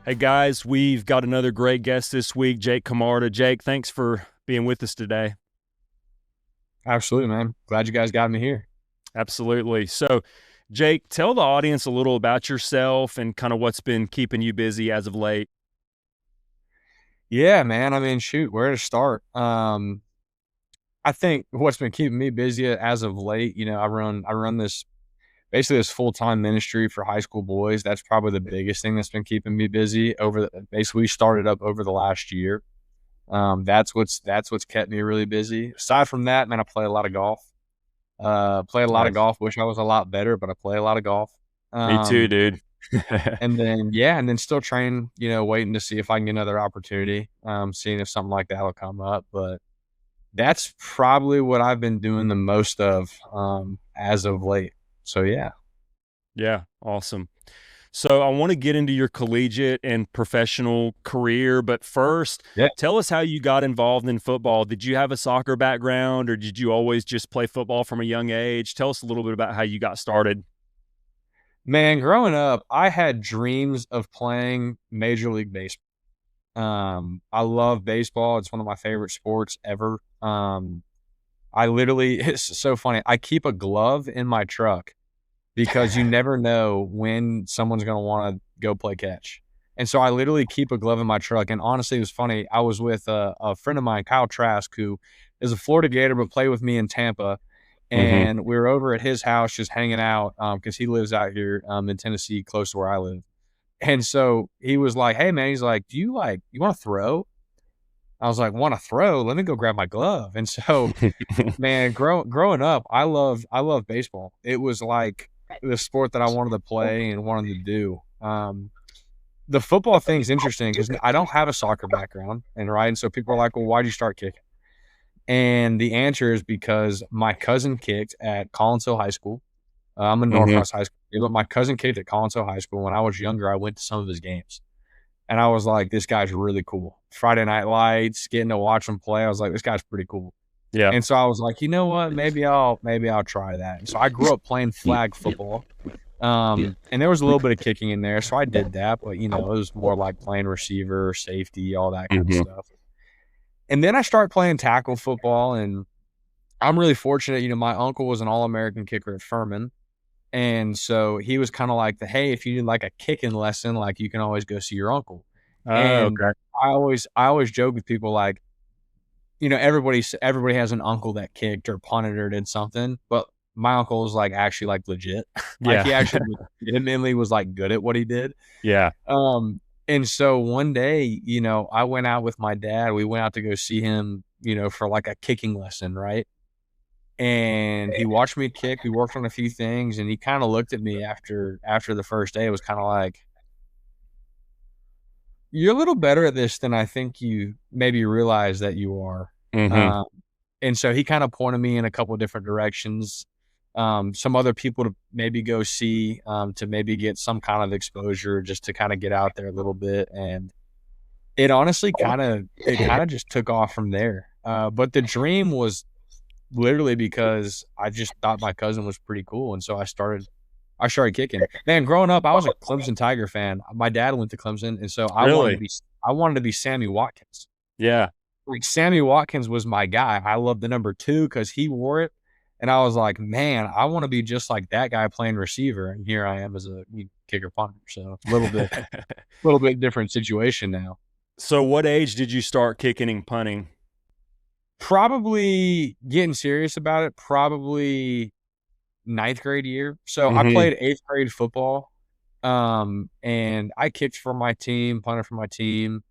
Hey guys, we've got another great guest this week, Jake Camarda. Jake, thanks for being with us today. Absolutely, man. Glad you guys got me here. Absolutely. So, Jake, tell the audience a little about yourself and kind of what's been keeping you busy as of late. Yeah, man. I mean, shoot, where to start? I think what's been keeping me busy as of late, I run this basically this full-time ministry for high school boys. That's probably the biggest thing that's been keeping me busy basically we started up over the last year. That's what's kept me really busy. Aside from that, man, I play a lot of golf. Played a lot of Nice. golf. Wish I was a lot better, but I play a lot of golf. Me too, Um, dude. and then still training, waiting to see if I can get another opportunity, seeing if something like that will come up. But that's probably what I've been doing the most of as of late. So yeah. Yeah, awesome. So, I want to get into your collegiate and professional career, but first, Yeah. tell us how you got involved in football. Did you have a soccer background or did you always just play football from a young age? Tell us a little bit about how you got started. Man, growing up, I had dreams of playing Major League Baseball. I love baseball. It's one of my favorite sports ever. I literally it's so funny. I keep a glove in my truck because you never know when someone's going to want to go play catch. And so I literally keep a glove in my truck. And honestly, it was funny. I was with a friend of mine, Kyle Trask, who is a Florida Gator, but played with me in Tampa. Hmm. And we were over at his house just hanging out because he lives out here in Tennessee, close to where I live. And so he was like, "Hey, man," he's like, "Do you want to throw?" I was like, "Want to throw? Let me go grab my glove." And so man, growing up, I love baseball. It was like the sport that I wanted to play and wanted to do. The football thing's interesting because I don't have a soccer background, and so people are like, "Well, why'd you start kicking?" And the answer is because my cousin kicked at Collinsville High School. I'm in Hmm. Norcross High School, but my cousin kicked at Collinsville High School. When I was younger, I went to some of his games, and I was like, "This guy's really cool." Friday Night Lights, getting to watch him play, I was like, "This guy's pretty cool." Yeah. And so I was like, you know what? Maybe I'll try that. And so I grew up playing flag football. And there was a little bit of kicking in there, so I did that, but it was more like playing receiver, safety, all that kind of Hmm. stuff. And then I started playing tackle football, and I'm really fortunate. My uncle was an All-American kicker at Furman. And so he was kind of like hey, if you need like a kicking lesson, like you can always go see your uncle. Oh, And okay. I always joke with people like, everybody has an uncle that kicked or punted or did something, but my uncle was like actually like legit. Like Yeah. he actually legitimately was like good at what he did. Yeah. And so one day, I went out with my dad. We went out to go see him, for like a kicking lesson, right? And he watched me kick. We worked on a few things, and he kind of looked at me after the first day. It was kind of like, "You're a little better at this than I think you maybe realize that you are." Hmm. Um, and so he kind of pointed me in a couple of different directions. Some other people to maybe go see, to maybe get some kind of exposure, just to kind of get out there a little bit. And it kind of just took off from there. But the dream was literally because I just thought my cousin was pretty cool, and so I started kicking. Man, growing up, I was a Clemson Tiger fan. My dad went to Clemson, and so Really? I wanted to be Sammy Watkins. Yeah. Like Sammy Watkins was my guy. I loved the number 2 because he wore it, and I was like, "Man, I wanna be just like that guy playing receiver," and here I am as a kicker punter, so a little bit different situation now. So, what age did you start kicking and punting? Probably getting serious about it, probably ninth grade year. So I Hmm. played 8th grade football, and I kicked for my team, punted for my team,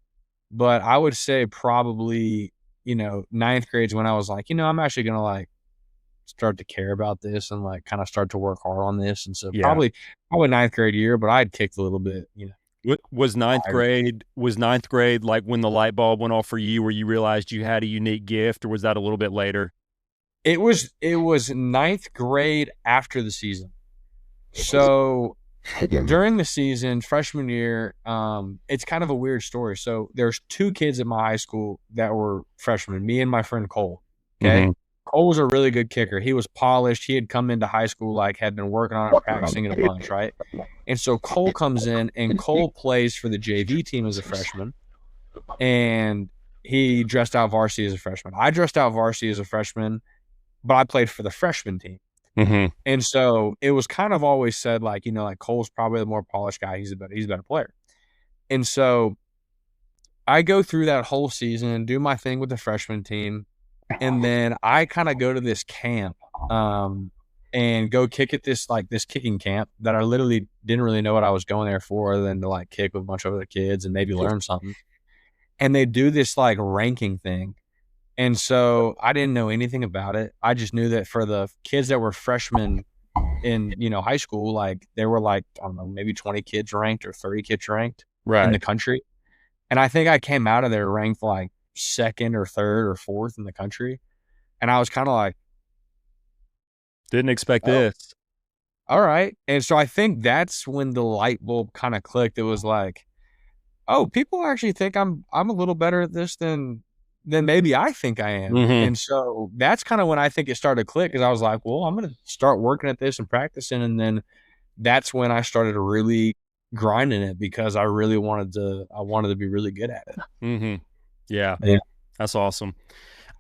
but I would say probably, ninth grade's when I was like, I'm actually gonna, like, start to care about this and, like, kinda start to work hard on this, and so Yeah. probably ninth grade year, but I'd kicked a little bit, Was ninth prior. grade was ninth grade like when the light bulb went off for you, where you realized you had a unique gift, or was that a little bit later? It was ninth grade after the season. So during the season, freshman year, it's kind of a weird story. So there's 2 kids at my high school that were freshmen, me and my friend Cole. Okay. Hmm. Cole was a really good kicker. He was polished. He had come into high school, like had been working on it, practicing it a bunch, right? And so Cole comes in, and Cole plays for the JV team as a freshman, and he dressed out varsity as a freshman. I dressed out varsity as a freshman, but I played for the freshman team. Mm-hmm. And so it was kind of always said, like, you know, like Cole's probably the more polished guy. He's a better player. And so I go through that whole season, do my thing with the freshman team, and then I kind of go to this camp and go kick at this kicking camp that I literally didn't really know what I was going there for other than to like kick with a bunch of other kids and maybe learn something. And they do this like ranking thing. And so I didn't know anything about it. I just knew that for the kids that were freshmen in, you know, high school, like there were like, I don't know, maybe 20 kids ranked or 30 kids ranked in the country. And I think I came out of there ranked like second or third or fourth in the country. And I was kind of like, didn't expect this. All right. And so I think that's when the light bulb kind of clicked. It was like, oh, people actually think I'm a little better at this than maybe I think I am. Mm-hmm. And so that's kind of when I think it started to click, because I was like, well, I'm going to start working at this and practicing. And then that's when I started really grinding it, because I really wanted to be really good at it. Mm-hmm. Yeah. That's awesome.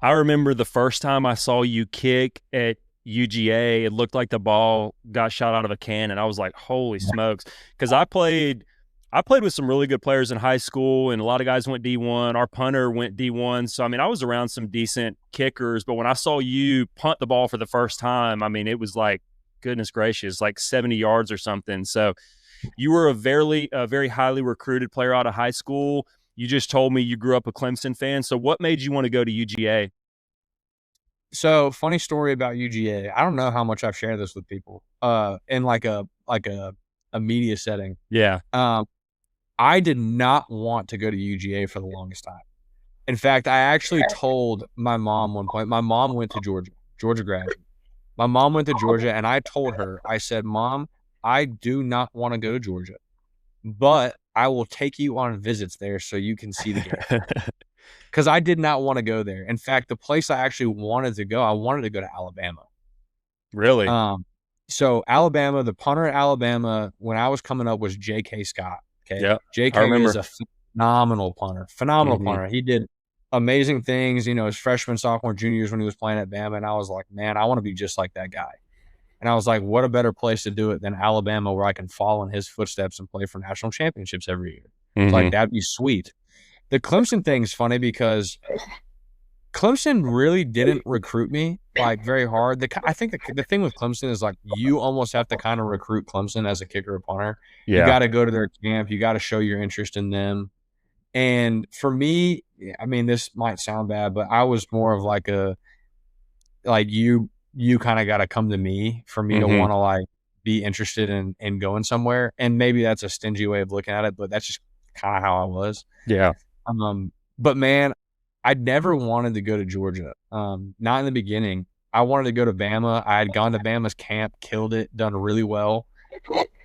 I remember the first time I saw you kick at UGA, it looked like the ball got shot out of a cannon. I was like, holy smokes. Because I played with some really good players in high school, and a lot of guys went D1. Our punter went D1. So, I mean, I was around some decent kickers. But when I saw you punt the ball for the first time, I mean, it was like, goodness gracious, like 70 yards or something. So you were a very highly recruited player out of high school. You just told me you grew up a Clemson fan. So what made you want to go to UGA? So funny story about UGA. I don't know how much I've shared this with people in like a media setting. Yeah. I did not want to go to UGA for the longest time. In fact, I actually told my mom one point. My mom went to Georgia graduate. My mom went to Georgia, and I told her, I said, Mom, I do not want to go to Georgia, but I will take you on visits there so you can see the game. Because I did not want to go there. In fact, the place I actually wanted to go, I wanted to go to Alabama. Really? So Alabama, the punter at Alabama when I was coming up was J.K. Scott. Okay. Yeah. J.K. is a phenomenal punter. Punter. He did amazing things, you know, his freshman, sophomore, juniors when he was playing at Bama. And I was like, man, I want to be just like that guy. And I was like, what a better place to do it than Alabama, where I can follow in his footsteps and play for national championships every year. It's like, that'd be sweet. The Clemson thing is funny because Clemson really didn't recruit me like very hard. I think the thing with Clemson is like you almost have to kind of recruit Clemson as a kicker or punter. Yeah. You got to go to their camp. You got to show your interest in them. And for me, I mean, this might sound bad, but I was more of like you kind of got to come to me for me to want to like be interested in going somewhere. And maybe that's a stingy way of looking at it, but that's just kind of how I was. Yeah. But man, I never wanted to go to Georgia. Not in the beginning. I wanted to go to Bama. I had gone to Bama's camp, killed it, done really well.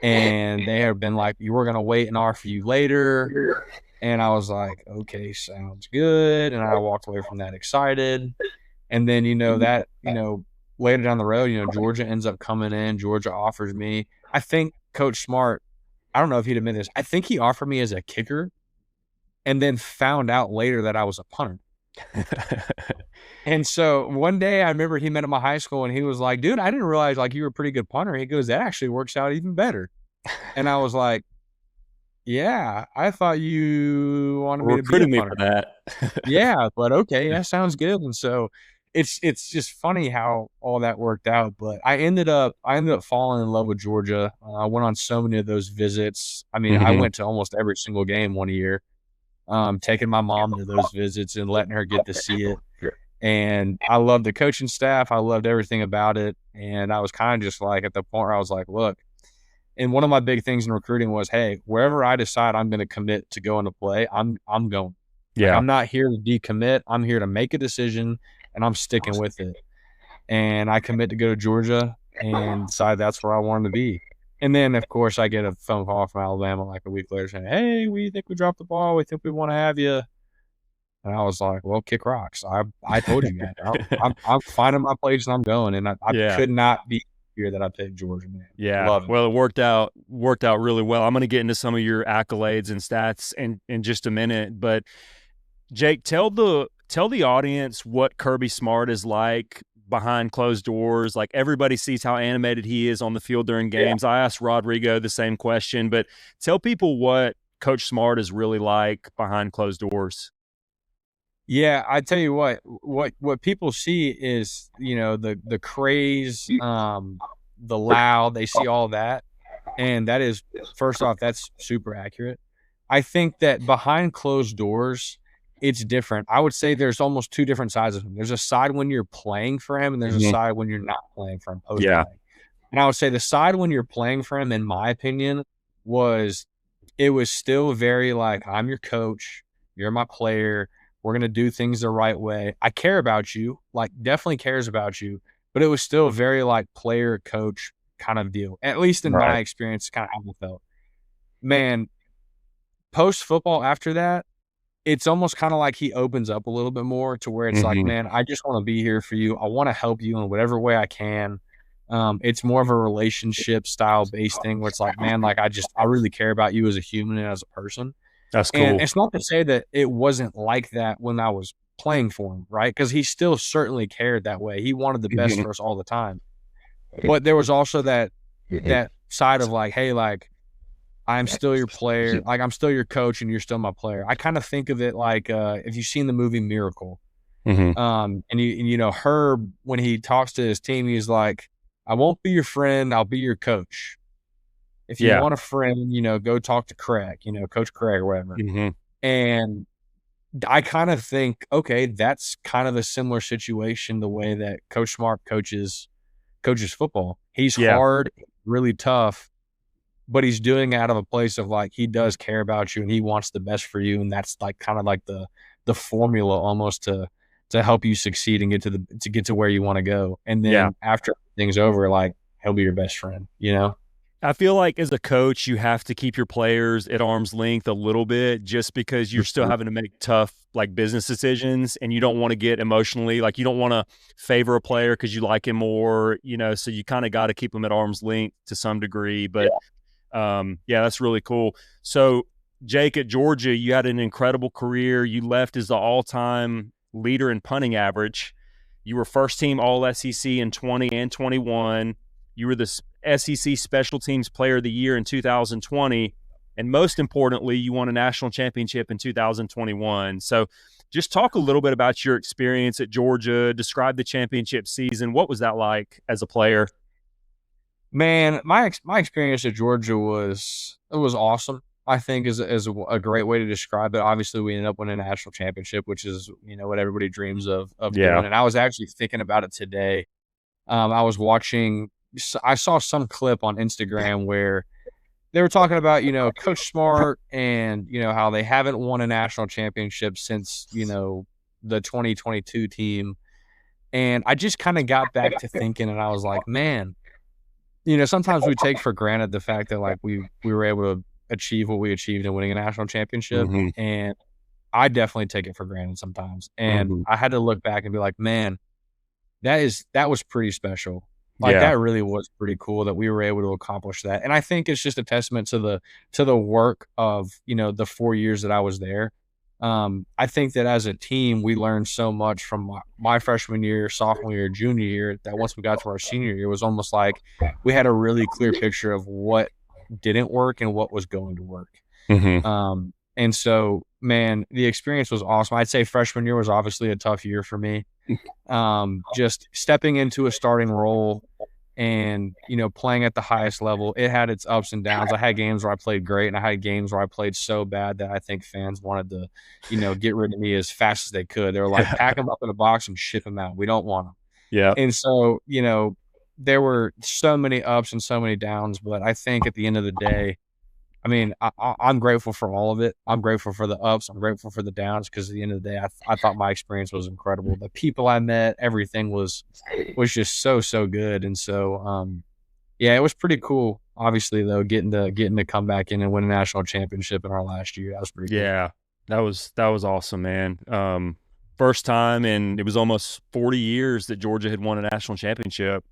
And they had been like, you were going to wait and offer you later. And I was like, okay, sounds good. And I walked away from that excited. And then, later down the road, Georgia ends up coming in. Georgia offers me. I think Coach Smart, I don't know if he'd admit this, I think he offered me as a kicker and then found out later that I was a punter. And so one day I remember he met at my high school and he was like, dude, I didn't realize like you were a pretty good punter. He goes, that actually works out even better. And I was like, yeah, I thought you wanted me to be a punter. For that. Yeah, but okay, that sounds good. And so it's just funny how all that worked out. But I ended up falling in love with Georgia. I went on so many of those visits. I mean, I went to almost every single game one year, taking my mom to those visits and letting her get to see it. And I loved the coaching staff. I loved everything about it. And I was kind of just like at the point where I was like, look, and one of my big things in recruiting was, hey, wherever I decide I'm going to commit to going to play, I'm going. Yeah. Like, I'm not here to decommit. I'm here to make a decision, and I'm sticking with it. And I commit to go to Georgia and decide that's where I wanted to be. And then, of course, I get a phone call from Alabama like a week later saying, hey, we think we dropped the ball. We think we want to have you. And I was like, well, kick rocks. I told you guys, I'm finding my place and I'm going. And I Yeah. could not be here that I picked Georgia, man. Yeah. Love it. Well, it worked out really well. I'm going to get into some of your accolades and stats in just a minute, but Jake, tell the audience what Kirby Smart is like behind closed doors. Like everybody sees how animated he is on the field during games. I asked Rodrigo the same question, but tell people what Coach Smart is really like behind closed doors. Yeah, I tell you what people see is, the craze, the loud, they see all that. And that is, first off, that's super accurate. I think that behind closed doors, it's different. I would say there's almost two different sides of him. There's a side when you're playing for him, and there's a Mhm. side when you're not playing for him post Yeah. play. And I would say the side when you're playing for him, in my opinion, was it was still very like, I'm your coach, you're my player, we're gonna do things the right way. I care about you, like definitely cares about you, but it was still very like player coach kind of deal. At least in Right. my experience, kind of how I felt. Man, post football after that, it's almost kind of like he opens up a little bit more to where it's like, Mhm. man, I just want to be here for you. I want to help you in whatever way I can. It's more of a relationship style based thing where it's like, man, like I really care about you as a human and as a person. That's And cool. it's not to say that it wasn't like that when I was playing for him, right? Because he still certainly cared that way. He wanted the best Mhm. for us all the time. But there was also that side of like, hey, like I'm still your player, like I'm still your coach and you're still my player. I kind of think of it like if you've seen the movie Miracle, Mhm. and Herb, when he talks to his team, he's like, I won't be your friend, I'll be your coach. If you Yeah. want a friend, go talk to Craig, Coach Craig or whatever. Mhm. And I kind of think, okay, that's kind of a similar situation the way that Coach Smart coaches football. He's Yeah. hard, really tough, but he's doing it out of a place of like he does care about you and he wants the best for you, and that's like kind of like the formula almost to help you succeed and get to where you want to go. And Yeah. then after everything's over, like he'll be your best friend, you know? I feel like as a coach, you have to keep your players at arm's length a little bit just because you're still Mhm. having to make tough like business decisions and you don't want to get emotionally like you don't want to favor a player because you like him more, so you kind of got to keep them at arm's length to some degree. But yeah, that's really cool. So, Jake, at Georgia, you had an incredible career. You left as the all-time leader in punting average. You were first team All SEC in 20 and 21. You were the SEC Special Teams Player of the Year in 2020. And most importantly, you won a national championship in 2021. So, just talk a little bit about your experience at Georgia. Describe the championship season. What was that like as a player? Man, my experience at Georgia was awesome. I think is a great way to describe it. Obviously, we ended up winning a national championship, which is what everybody dreams of Yeah. doing. And I was actually thinking about it today. I was watching. I saw some clip on Instagram where they were talking about Coach Smart and how they haven't won a national championship since the 2022 team. And I just kind of got back to thinking, and I was like, man, sometimes we take for granted the fact that like we were able to achieve what we achieved in winning a national championship, Mhm. and I definitely take it for granted sometimes. And Mhm. I had to look back and be like, man, that was pretty special. Like Yeah. that really was pretty cool that we were able to accomplish that. And I think it's just a testament to the work of, the 4 years that I was there. I think that as a team, we learned so much from my freshman year, sophomore year, junior year, that once we got to our senior year, it was almost like we had a really clear picture of what didn't work and what was going to work. Mhm. And so, man, the experience was awesome. I'd say freshman year was obviously a tough year for me. Just stepping into a starting role and, playing at the highest level, it had its ups and downs. I had games where I played great and I had games where I played so bad that I think fans wanted to, get rid of me as fast as they could. They were like, pack them up in a box and ship them out. We don't want them. Yeah. And so, there were so many ups and so many downs, but I think at the end of the day, I mean, I'm grateful for all of it. I'm grateful for the ups. I'm grateful for the downs because at the end of the day, I thought my experience was incredible. The people I met, everything was just so good. And so, yeah, it was pretty cool. Obviously, though, getting to come back in and win a national championship in our last year, that was pretty cool. Yeah. That was awesome, man. First time, and it was almost 40 years that Georgia had won a national championship.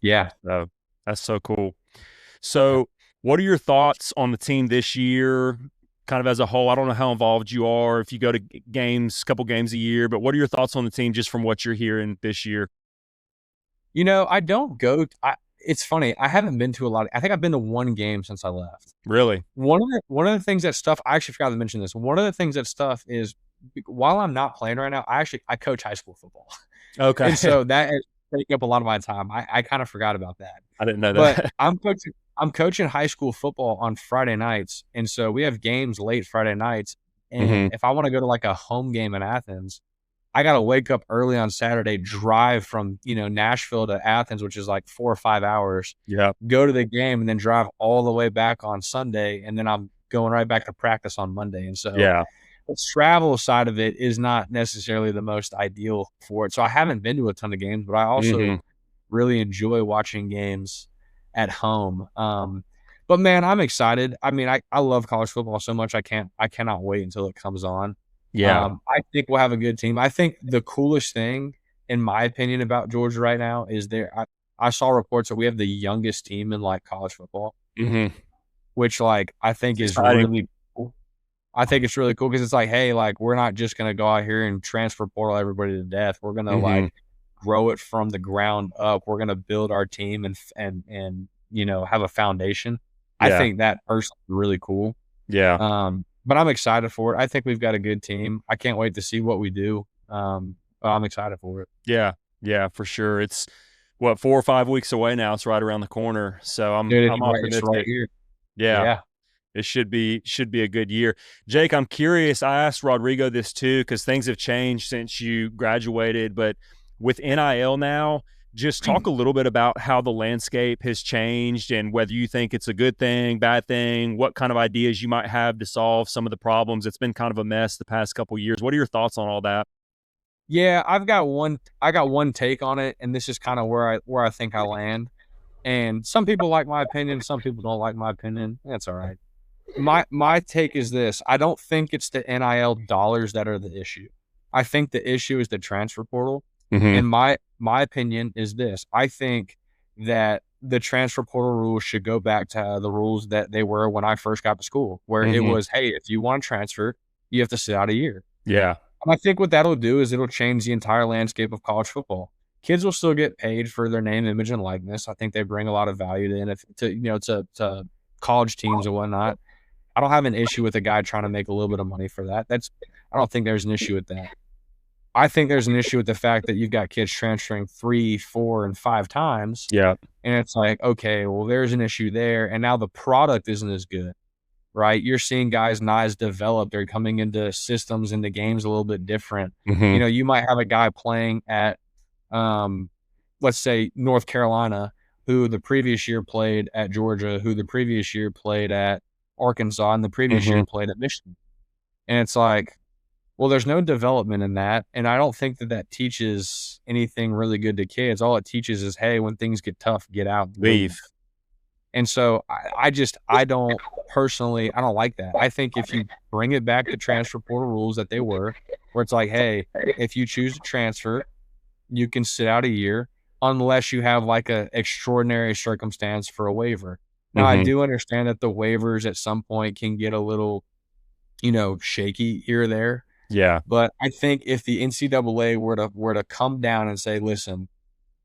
Yeah. So that's so cool. So, what are your thoughts on the team this year, kind of as a whole? I don't know how involved you are if you go to games, a couple games a year, but what are your thoughts on the team just from what you're hearing this year? I don't go. It's funny. I haven't been to a lot. I think I've been to one game since I left. Really? One of the things that stuff. I actually forgot to mention this. One of the things that stuff is while I'm not playing right now, I coach high school football, Okay. and so that is taking up a lot of my time. I kind of forgot about that. I didn't know But that. I'm coaching high school football on Friday nights, and so we have games late Friday nights. And Hmm. if I want to go to like a home game in Athens, I got to wake up early on Saturday, drive from Nashville to Athens, which is like 4 or 5 hours, Yeah. go to the game, and then drive all the way back on Sunday, and then I'm going right back to practice on Monday. And so Yeah. the travel side of it is not necessarily the most ideal for it. So I haven't been to a ton of games, but I also Hmm. really enjoy watching games at home. But man, I'm excited. I mean, I love college football so much. I cannot wait until it comes on. Yeah. I think we'll have a good team. I think the coolest thing, in my opinion, about Georgia right now is I saw reports that we have the youngest team in like college football, Hmm. which like I think It's is exciting. really cool. I think it's really cool because it's like, hey, like we're not just gonna go out here and transfer portal everybody to death. We're gonna Hmm. like grow it from the ground up. We're gonna build our team and have a foundation. I Yeah. think that personally is really cool. Yeah. But I'm excited for it. I think we've got a good team. I can't wait to see what we do. But I'm excited for it. Yeah. Yeah, for sure. It's what, 4 or 5 weeks away now. It's right around the corner. So I'm Dude, I'm it's right optimistic. here. Yeah. Yeah. It should be a good year. Jake, I'm curious. I asked Rodrigo this too because things have changed since you graduated, but with NIL now, just talk a little bit about how the landscape has changed and whether you think it's a good thing, bad thing, what kind of ideas you might have to solve some of the problems. It's been kind of a mess the past couple of years. What are your thoughts on all that? Yeah, I got one take on it, and this is kind of where I think I land. And some people like my opinion, some people don't like my opinion. That's all right. My take is this. I don't think it's the NIL dollars that are the issue. I think the issue is the transfer portal. Mm-hmm. And my opinion is this. I think that the transfer portal rules should go back to the rules that they were when I first got to school, where it Mm-hmm. was, hey, if you want to transfer, you have to sit out a year. Yeah. And I think what that'll do is it'll change the entire landscape of college football. Kids will still get paid for their name, image, and likeness. I think they bring a lot of value to college teams and whatnot. I don't have an issue with a guy trying to make a little bit of money for that. I don't think there's an issue with that. I think there's an issue with the fact that you've got kids transferring 3, 4, and 5 times, Yeah. and it's like, okay, well, there's an issue there, and now the product isn't as good, right? You're seeing guys not as developed. They're coming into systems, into games a little bit different. Mm-hmm. You might have a guy playing at, um, let's say, North Carolina, who the previous year played at Georgia, who the previous year played at Arkansas, and the previous Mm-hmm. year played at Michigan. And it's like, well, there's no development in that, and I don't think that that teaches anything really good to kids. All it teaches is, hey, when things get tough, get out and Leave. leave. And so I don't personally, I don't like that. I think if you bring it back to transfer portal rules that they were, where it's like, hey, if you choose to transfer, you can sit out a year unless you have like a extraordinary circumstance for a waiver. Now, I Mm-hmm. do understand that the waivers at some point can get a little, shaky here or there. Yeah. But I think if the NCAA were to come down and say, "Listen,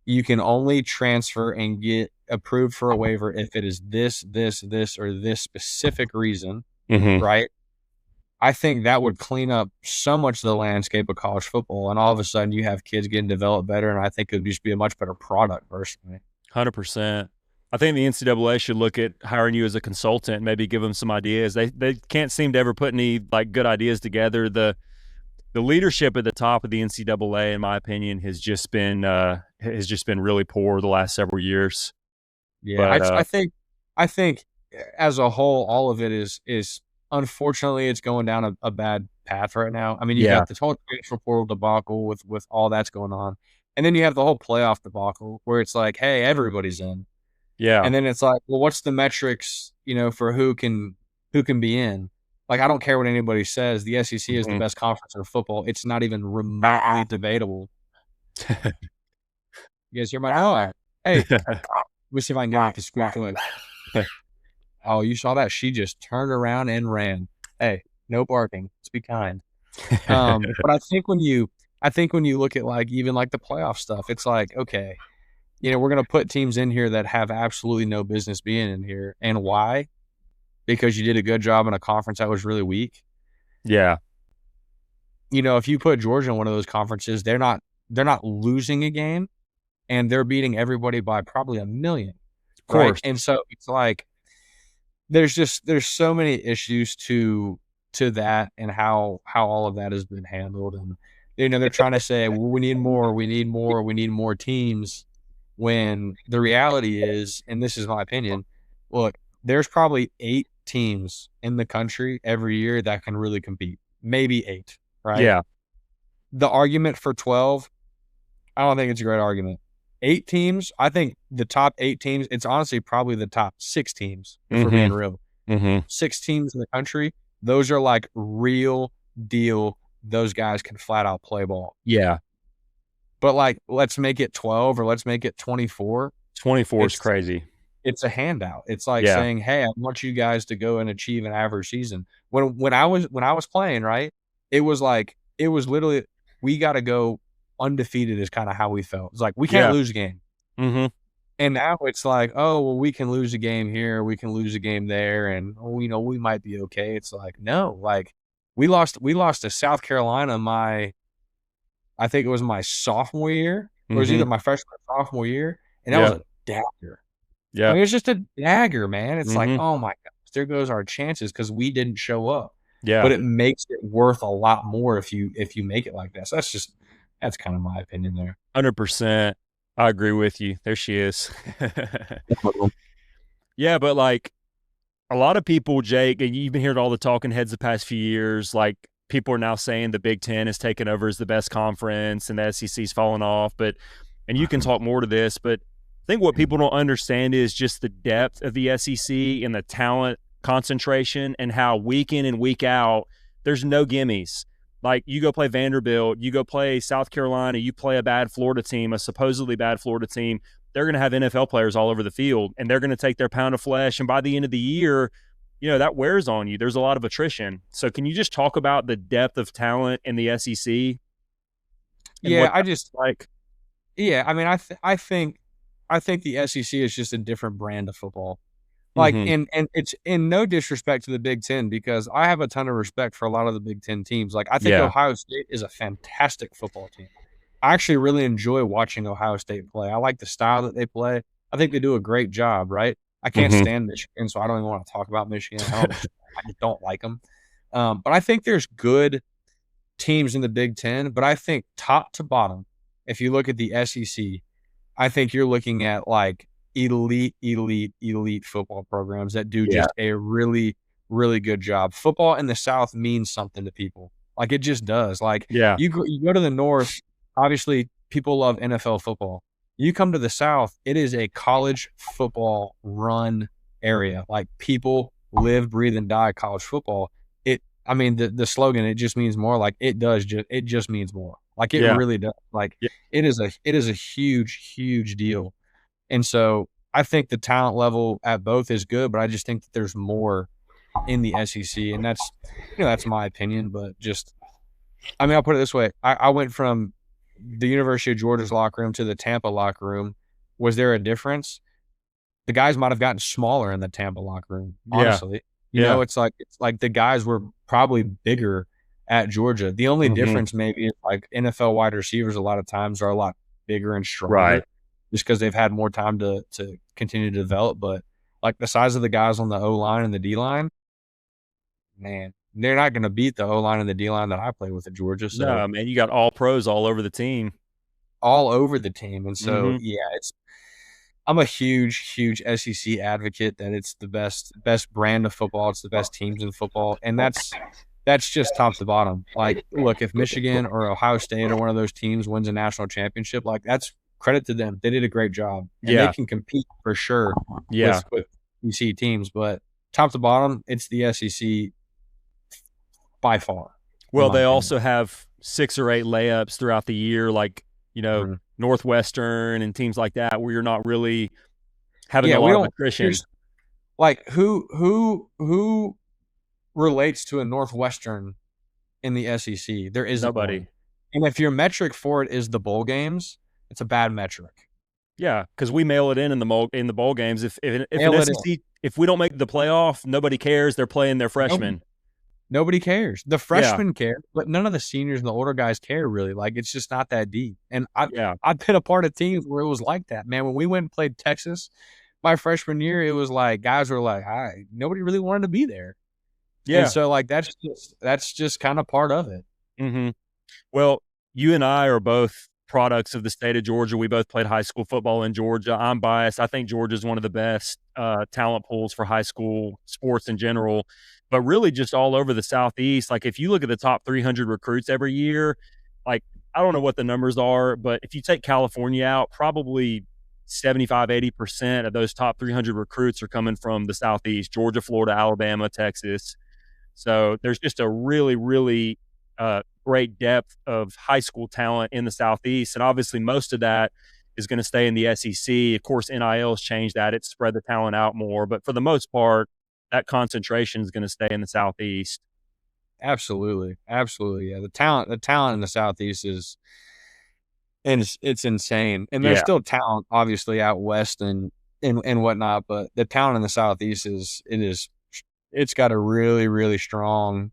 you can only transfer and get approved for a waiver if it is this, this, this, or this specific reason," Mm-hmm. right? I think that would clean up so much of the landscape of college football, and all of a sudden you have kids getting developed better, and I think it would just be a much better product personally. 100%. I think the NCAA should look at hiring you as a consultant, maybe give them some ideas. They can't seem to ever put any like good ideas together. The leadership at the top of the NCAA, in my opinion, has just been really poor the last several years. Yeah, But I think as a whole, all of it is unfortunately it's going down a bad path right now. I mean, you yeah, got the total transfer portal debacle with all that's going on, and then you have the whole playoff debacle where it's like, hey, everybody's in, yeah, and then it's like, well, what's the metrics, for who can be in? Like, I don't care what anybody says. The SEC is the Mhm. best conference in football. It's not even remotely debatable. You guys hear my hour? Hey, let me see if I can get off the squawk away. Oh, you saw that? She just turned around and ran. Hey, no barking. Let's be kind. But I think when you look at like even like the playoff stuff, it's like, okay, we're gonna put teams in here that have absolutely no business being in here. And why? Because you did a good job in a conference that was really weak. Yeah, If you put Georgia in one of those conferences, they're not losing a game and they're beating everybody by probably a million. of Right. course. And so it's like there's so many issues to that and how all of that has been handled. And they're trying to say, well, we need more teams, when the reality is, and this is my opinion, look, there's probably 8 teams in the country every year that can really compete. Maybe 8, right? Yeah. The argument for 12, I don't think it's a great argument. 8 teams, I think the top 8 teams, it's honestly probably the top 6 teams, if we're being Mhm. real. Mhm. 6 teams in the country, those are like real deal. Those guys can flat out play ball. Yeah. But like, let's make it 12 or let's make it 24. 24 is It's crazy. it's a handout. It's like Yeah. saying, "Hey, I want you guys to go and achieve an average season." When I was playing, right, it was literally, we gotta go undefeated is kinda how we felt. It's like, we can't Yeah. lose a game. Mhm. And now it's like, "Oh, well, we can lose a game here, we can lose a game there, and, oh, we might be okay." It's like, no, like, we lost to South Carolina I think it was my sophomore year, or it was either Mhm. my freshman or sophomore year, and that was Yeah. a dagger. I Yeah. mean, it's just a dagger, man. It's like, Mhm. oh my gosh, there goes our chances because we didn't show up. Yeah. But it makes it worth a lot more if you make it like that. So that's kind of my opinion there. 100%. I agree with you. There she is. Yeah, but, like, a lot of people, Jake, and you've been hearing all the talking heads the past few years, like, people are now saying the Big Ten is taking over as the best conference and the SEC's falling off, and you can talk more to this, but I think what people don't understand is just the depth of the SEC and the talent concentration and how week in and week out, there's no gimmies. Like, you go play Vanderbilt, you go play South Carolina, you play a bad Florida team, a supposedly bad Florida team, they're going to have NFL players all over the field, and they're going to take their pound of flesh. And by the end of the year, that wears on you. There's a lot of attrition. So can you just talk about the depth of talent in the SEC and Yeah, what that's like? yeah, I mean, I think the SEC is just a different brand of football. Like, Mm-hmm. and it's in no disrespect to the Big Ten, because I have a ton of respect for a lot of the Big Ten teams. Like, I think Yeah. Ohio State is a fantastic football team. I actually really enjoy watching Ohio State play. I like the style that they play. I think they do a great job, right? I can't Mm-hmm. stand Michigan, so I don't even want to talk about Michigan. I just don't like them. But I think there's good teams in the Big Ten. But I think top to bottom, if you look at the SEC, I think you're looking at like elite football programs that do Yeah. just a really, really good job. Football in the South means something to people. Like, it just does. Like, Yeah. you go to the North, obviously people love NFL football. You come to the South, it is a college football run area. Like, people live, breathe, and die college football. I mean, the slogan, it just means more. Like, it just means more. Like, it Yeah. really does. Like, Yeah. it is a huge, huge deal. And so I think the talent level at both is good, but I just think that there's more in the SEC, and that's my opinion. But just, I mean, I'll put it this way: I went from the University of Georgia's locker room to the Tampa locker room. Was there a difference? The guys might have gotten smaller in the Tampa locker room, Yeah. honestly. Yeah. It's like the guys were probably bigger at Georgia. The only Mm-hmm. difference maybe is like NFL wide receivers a lot of times are a lot bigger and Right. stronger just because they've had more time to continue to develop. But like the size of the guys on the O line and the D line, man, they're not going to beat the O line and the D line that I play with at Georgia. So No, man, you got all pros all over the team. all over the team. And so, Mm-hmm. yeah, I'm a huge, huge SEC advocate that it's the best brand of football. It's the best teams in football, and that's just top to bottom. Like, look, if Michigan or Ohio State or one of those teams wins a national championship, like, that's credit to them. They did a great job, and they Yeah. can compete for sure Yeah. with SEC teams. But top to bottom, it's the SEC by far, in Well, my they opinion. also have 6 or 8 layups throughout the year, like, Mhm. Northwestern and teams like that, where you're not really having Yeah, a we lot of don't. attrition. Here's like who relates to a Northwestern in the SEC? There isn't Nobody. one. And if your metric for it is the bowl games, it's a bad metric. Yeah, because we mail it in the bowl games. If an Mail it in. SEC, if we don't make the playoff, nobody cares. They're playing their Nobody freshmen. nobody cares. The Yeah, freshmen care, but none of the seniors and the older guys care really. Like it's just not that deep. And yeah, I've been a part of teams where it was like that. Man, when we went and played Texas my freshman year, it was like guys were like, "Hi," nobody really wanted to be there. And yeah. so like that's just kind of part of it. hmm Well, you and I are both products of the state of Georgia. We both played high school football in Georgia. I'm biased. I think Georgia is one of the best talent pools for high school sports in general, but really just all over the Southeast. Like if you look at the top 300 recruits every year, like I don't know what the numbers are, but if you take California out, probably 75, 80% of those top 300 recruits are coming from the Southeast, Georgia, Florida, Alabama, Texas. So there's just a really, really great depth of high school talent in the Southeast. And obviously, most of that is going to stay in the SEC. Of course, NIL has changed that. It's spread the talent out more. But for the most part, that concentration is going to stay in the Southeast. Absolutely. Absolutely. Yeah. The talent in the Southeast is and it's insane. And there's Yeah. still talent obviously out west and whatnot, but the talent in the Southeast it's got a really, really strong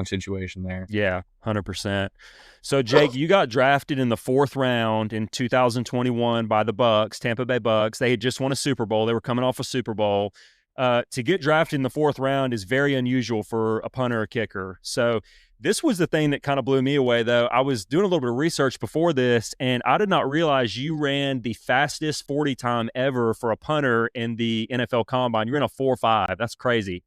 situation there. Yeah. 100%. So, Jake, you got drafted in the 4th round in 2021 by the Bucks, Tampa Bay Bucks. They had just won a Super Bowl. They were coming off a Super Bowl. To get drafted in the 4th round is very unusual for a punter or kicker. So, this was the thing that kind of blew me away, though. I was doing a little bit of research before this, and I did not realize you ran the fastest 40 time ever for a punter in the NFL Combine. You ran a 4.5. That's crazy.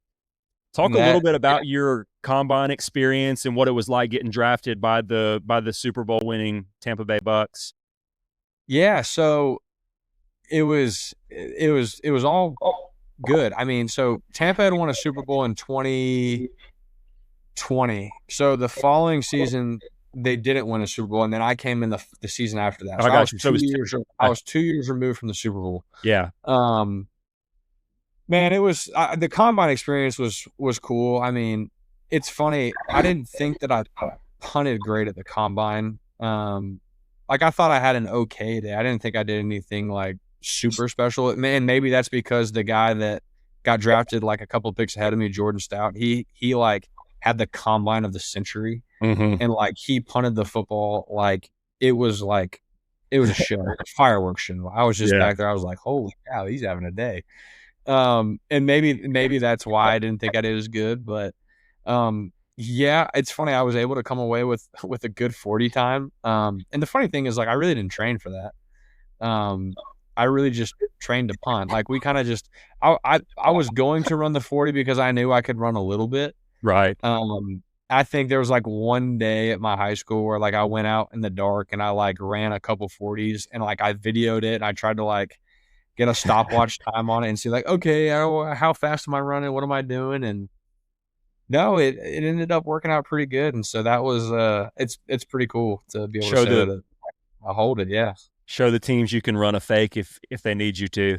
Talk And a little that bit about your combine experience and what it was like getting drafted by the Super Bowl winning Tampa Bay Bucks. yeah, so it was all good. I mean, so Tampa had won a Super Bowl in 2020. So the following season they didn't win a Super Bowl, and then I came in the season after that. Oh, I So I got was you. So it two was two. years I was 2 years removed from the Super Bowl. Yeah. Um, Man, it was the combine experience was cool. I mean, it's funny. I didn't think that I punted great at the combine. Like I thought I had an okay day. I didn't think I did anything like super special. Man, maybe that's because the guy that got drafted like a couple of picks ahead of me, Jordan Stout, he like had the combine of the century, Mm-hmm. and like he punted the football like it was a show, a fireworks show. I was just Yeah. back there. I was like, holy cow, he's having a day. And maybe that's why I didn't think I did as good, but, yeah, it's funny, I was able to come away with a good 40 time, and the funny thing is, like, I really didn't train for that. I really just trained to punt, like, we kinda just I was going to run the 40 because I knew I could run a little bit. Right. I think there was, like, one day at my high school where, like, I went out in the dark and I, like, ran a couple 40s and, like, I videoed it, and I tried to, like, get a stopwatch time on it and see like, okay, how fast am I running? What am I doing? And no, it ended up working out pretty good. And so that was it's pretty cool to be able to Show say the that I hold it. Yeah. show the teams you can run a fake if they need you to.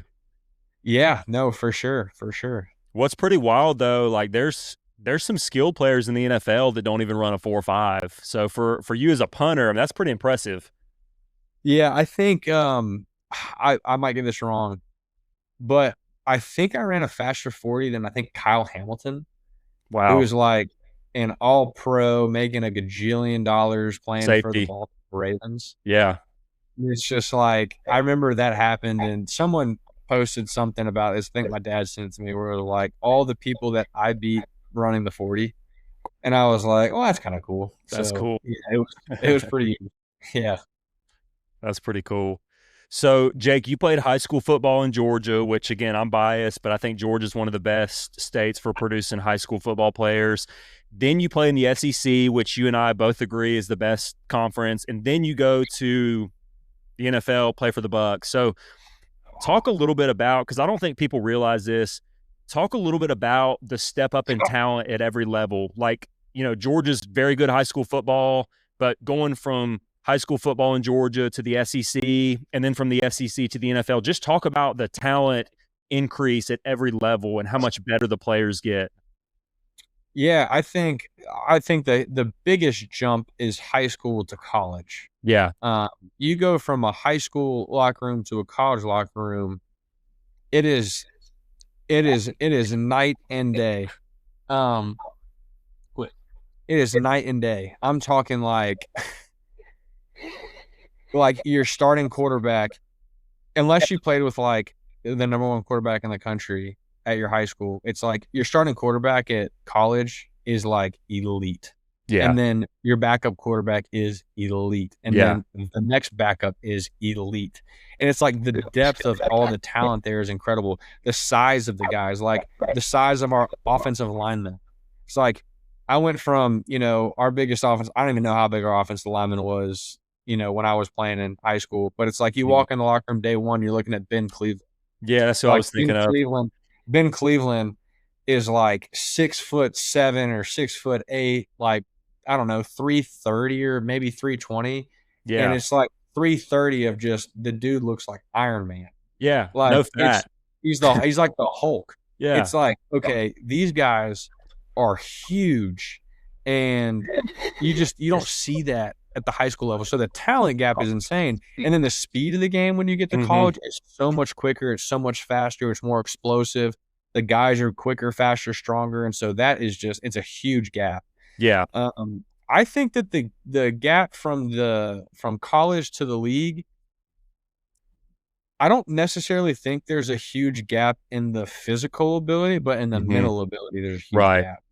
Yeah, no, for sure. For sure. What's pretty wild though, like there's some skilled players in the NFL that don't even run a 4.5. So for you as a punter, I mean, that's pretty impressive. Yeah, I think I might get this wrong, but I think I ran a faster 40 than I think Kyle Hamilton, Wow. who's like an all pro making a gajillion dollars playing for the Safety. Baltimore Ravens. Yeah. It's just like I remember that happened, and someone posted something about this. I think my dad sent it to me where it was like all the people that I beat running the 40, and I was like, "Oh, that's kind of cool." That's So cool. yeah, it was pretty, yeah, That's pretty cool. So, Jake, you played high school football in Georgia, which again, I'm biased, but I think Georgia's one of the best states for producing high school football players. Then you play in the SEC, which you and I both agree is the best conference, and then you go to the NFL, play for the Bucks. So, talk a little bit about, because I don't think people realize this. Talk a little bit about the step up in talent at every level. Like Georgia's very good high school football, but going from high school football in Georgia to the SEC and then from the SEC to the NFL, just talk about the talent increase at every level and how much better the players get. Yeah, I think the biggest jump is high school to college. Yeah. You go from a high school locker room to a college locker room, it is night and day. Um, it is night and day. I'm talking like your starting quarterback, unless you played with like the number one quarterback in the country at your high school, it's like your starting quarterback at college is like elite. Yeah. And then your backup quarterback is elite. And then the next backup is elite. And it's like the depth of all the talent there is incredible. The size of the guys, like the size of our offensive linemen. It's like I went from, our biggest offense. I don't even know how big our offensive lineman was, when I was playing in high school. But it's like you walk in the locker room day one, you're looking at Ben Cleveland. Yeah, that's what I was thinking of. Ben Cleveland is like 6'7" or 6'8", like, I don't know, 330 or maybe 320. Yeah. And it's like 330 of just the dude looks like Iron Man. Yeah. Like no fat. He's like the Hulk. Yeah. It's like, okay, these guys are huge, and you don't see that at the high school level. So the talent gap is insane. And then the speed of the game when you get to college is so much quicker, it's so much faster, it's more explosive. The guys are quicker, faster, stronger, and so that is it's a huge gap. Yeah. I think that the gap from college to the league, I don't necessarily think there's a huge gap in the physical ability, but in the mental ability, there's a huge gap.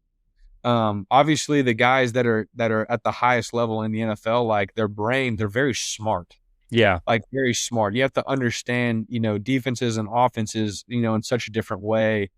Obviously the guys that are at the highest level in the NFL, like their brain, they're very smart. Yeah. Like very smart. You have to understand, defenses and offenses, in such a different way.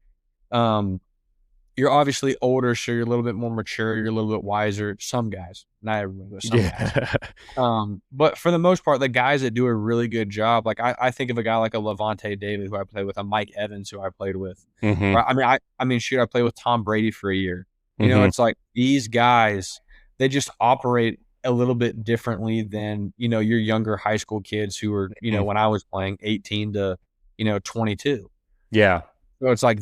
You're obviously older, so you're a little bit more mature, you're a little bit wiser. Some guys, not everybody, but some guys. But for the most part, the guys that do a really good job, like I think of a guy like a Levante David, who I played with, a Mike Evans, who I played with. I played with Tom Brady for a year. It's like these guys, they just operate a little bit differently than, your younger high school kids who were, when I was playing 18 to, 22. Yeah. So it's like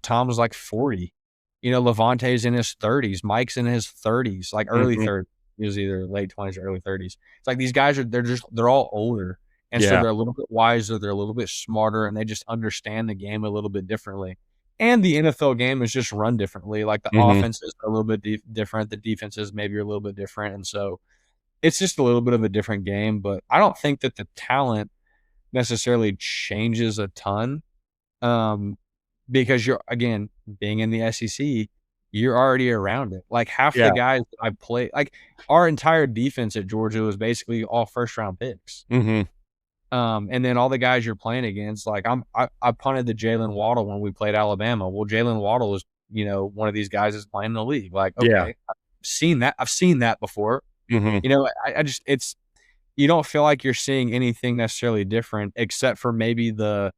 Tom was like 40. Levante's in his 30s. Mike's in his 30s, like early 30s. He was either late 20s or early 30s. It's like these guys they're all older. And so they're a little bit wiser, they're a little bit smarter, and they just understand the game a little bit differently. And the NFL game is just run differently. Like the offenses are a little bit different. The defenses maybe are a little bit different. And so it's just a little bit of a different game. But I don't think that the talent necessarily changes a ton. Because you're, again, being in the SEC, you're already around it. Like half the guys I play, like our entire defense at Georgia was basically all first round picks. And then all the guys you're playing against, like I punted the Jalen Waddle when we played Alabama. Well, Jalen Waddle is, one of these guys that's playing in the league. Like, okay, I've seen that before. I just, you don't feel like you're seeing anything necessarily different, except for maybe the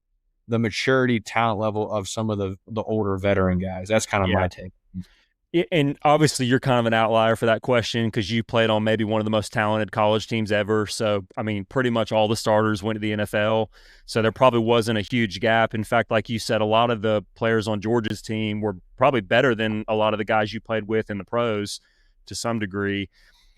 maturity, talent level of some of the older veteran guys. That's kind of my take. And obviously you're kind of an outlier for that question because you played on maybe one of the most talented college teams ever. So, I mean, pretty much all the starters went to the NFL. So there probably wasn't a huge gap. In fact, like you said, a lot of the players on Georgia's team were probably better than a lot of the guys you played with in the pros to some degree.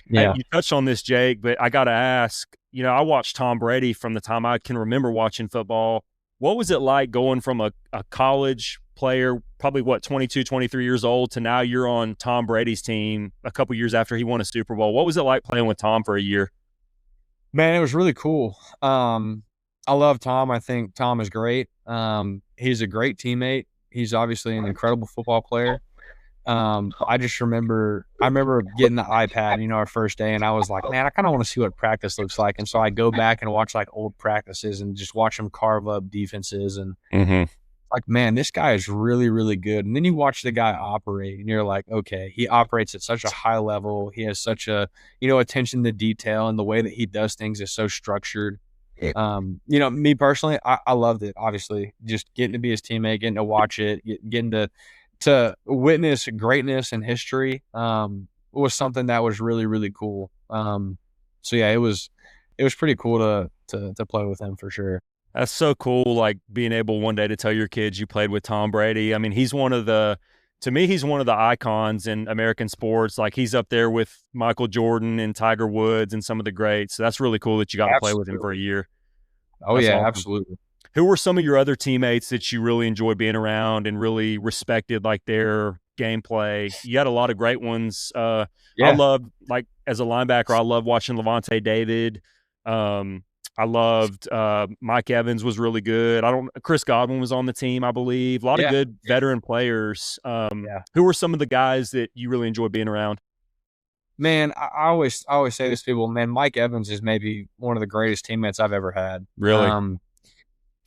Yeah. You touched on this, Jake, but I got to ask, I watched Tom Brady from the time I can remember watching football. What was it like going from a college player, probably 22, 23 years old, to now you're on Tom Brady's team a couple years after he won a Super Bowl? What was it like playing with Tom for a year? Man, it was really cool. I love Tom. I think Tom is great. He's a great teammate. He's obviously an incredible football player. I just remember getting the iPad, our first day, and I was like, man, I kind of want to see what practice looks like. And so I go back and watch like old practices and just watch him carve up defenses. And like, man, this guy is really, really good. And then you watch the guy operate and you're like, okay, he operates at such a high level. He has such a, attention to detail, and the way that he does things is so structured. Me personally, I loved it. Obviously, just getting to be his teammate, getting to watch it, getting to to witness greatness and history was something that was really, really cool. So yeah, it was pretty cool to play with him for sure. That's so cool, like, being able one day to tell your kids you played with Tom Brady. I mean, he's one of the to me, he's one of the icons in American sports. Like, he's up there with Michael Jordan and Tiger Woods and some of the greats. So that's really cool that you got to play with him for a Absolutely. year. Oh That's yeah, awesome. absolutely. Who were some of your other teammates that you really enjoyed being around and really respected, like, their gameplay? You had a lot of great ones. I Yeah, loved, like, as a linebacker, I loved watching Levante David. Um, I loved Mike Evans was really good. Chris Godwin was on the team, I believe. A lot of yeah, good veteran players. yeah. Who were some of the guys that you really enjoyed being around? Man, I always say this to people, man, Mike Evans is maybe one of the greatest teammates I've ever had. Really?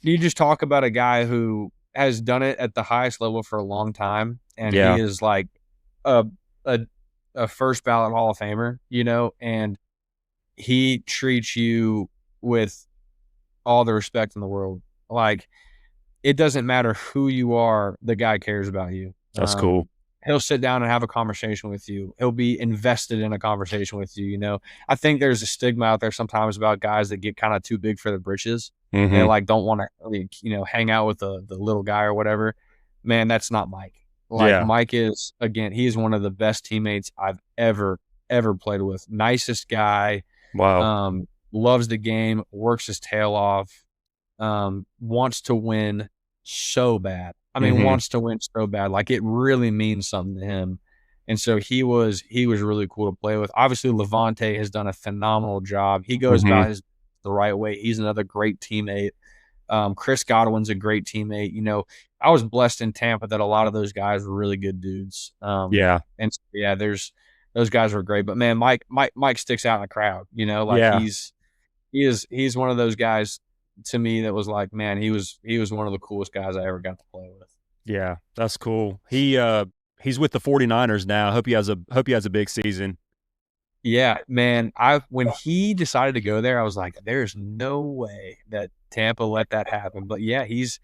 You just talk about a guy who has done it at the highest level for a long time, and he Yeah. is like a a, a first ballot Hall of Famer, and he treats you with all the respect in the world. Like, it doesn't matter who you are, the guy cares about you. That's cool. He'll sit down and have a conversation with you. He'll be invested in a conversation with you. I think there's a stigma out there sometimes about guys that get kind of too big for the britches. They Mhm. like don't want to, hang out with the little guy or whatever. Man, that's not Mike. Like, Yeah. Mike is, again, he is one of the best teammates I've ever played with. Nicest guy. Wow. Loves the game. Works his tail off. Wants to win so bad. I mean, Mhm. wants to win so bad. Like, it really means something to him. And so he was really cool to play with. Obviously, Levante has done a phenomenal job. He goes Mhm. about his the right way. He's another great teammate. Chris Godwin's a great teammate. I was blessed in Tampa that a lot of those guys were really good dudes. Yeah. And so, yeah, those guys were great. But man, Mike sticks out in the crowd. Like, Yeah. he's one of those guys to me that was like, man, he was one of the coolest guys I ever got to play with. Yeah, that's cool. He's with the 49ers now. Hope he has a big season. Yeah, man. When he decided to go there, I was like, there's no way that Tampa let that happen. But yeah, he's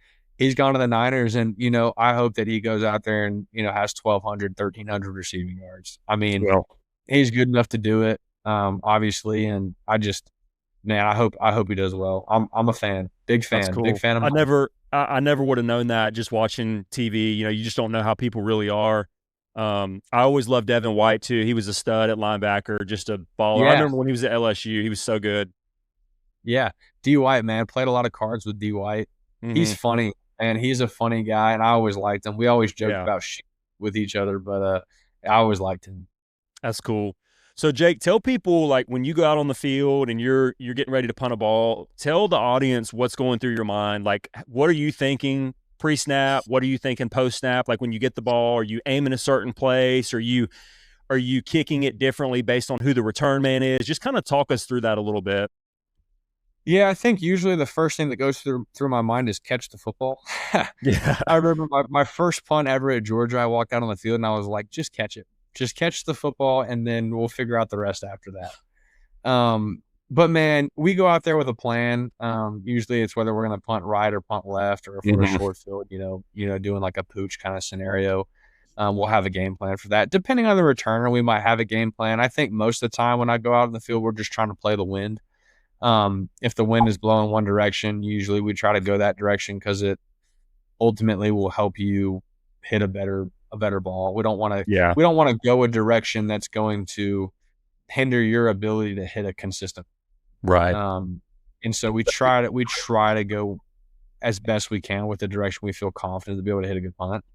gone to the Niners, and I hope that he goes out there and has 1,200, 1,300 receiving yards. I mean, Well, he's good enough to do it, obviously, and man, I hope he does well. I'm a fan, that's big cool. fan of I mine. never I never would have known that just watching TV. You just don't know how people really are. I always loved Devin White too. He was a stud at linebacker, just a baller. I Yeah, remember when he was at LSU, he was so good. yeah. D White, man, played a lot of cards with D White. He's Mhm. funny, and he's a funny guy, and I always liked him. We always joked Yeah. about shit with each other, but I always liked him. That's cool. So Jake, tell people, like, when you go out on the field and you're getting ready to punt a ball, tell the audience what's going through your mind. Like, what are you thinking pre-snap? What are you thinking post-snap? Like, when you get the ball, are you aiming a certain place? Are you kicking it differently based on who the return man is? Just kind of talk us through that a little bit. Yeah, I think usually the first thing that goes through my mind is catch the football. Yeah. I remember my first punt ever at Georgia. I walked out on the field and I was like, just catch it, just catch the football, and then we'll figure out the rest after that. But man, we go out there with a plan. Usually it's whether we're going to punt right or punt left, or if we're a Mhm. short field, doing like a pooch kind of scenario. We'll have a game plan for that. Depending on the returner, we might have a game plan. I think most of the time when I go out in the field, we're just trying to play the wind. If the wind is blowing one direction, usually we try to go that direction because it ultimately will help you hit a better ball. We don't want to Yeah. we don't want to go a direction that's going to hinder your ability to hit a consistent. Right. And so we try to go as best we can with the direction we feel confident to be able to hit a good punt.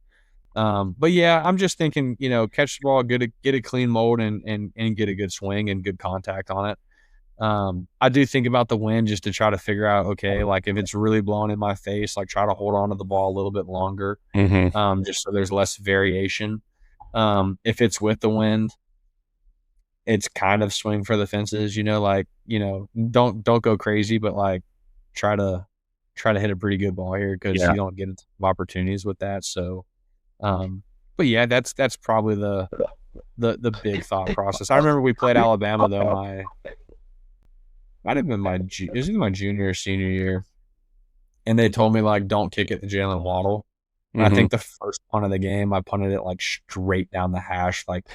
But yeah, I'm just thinking, catch the ball, get a clean mold, and get a good swing and good contact on it. I do think about the wind just to try to figure out, okay, like if it's really blowing in my face, like try to hold on to the ball a little bit longer, Mhm. just so there's less variation. If it's with the wind, it's kind of swing for the fences, like, don't go crazy, but like try to hit a pretty good ball here because Yeah. you don't get opportunities with that. So, but yeah, that's probably the big thought process. I remember we played Alabama though. Might have been it was either my junior or senior year, and they told me like don't kick it to Jalen Waddle. And I think the first punt of the game, I punted it like straight down the hash, like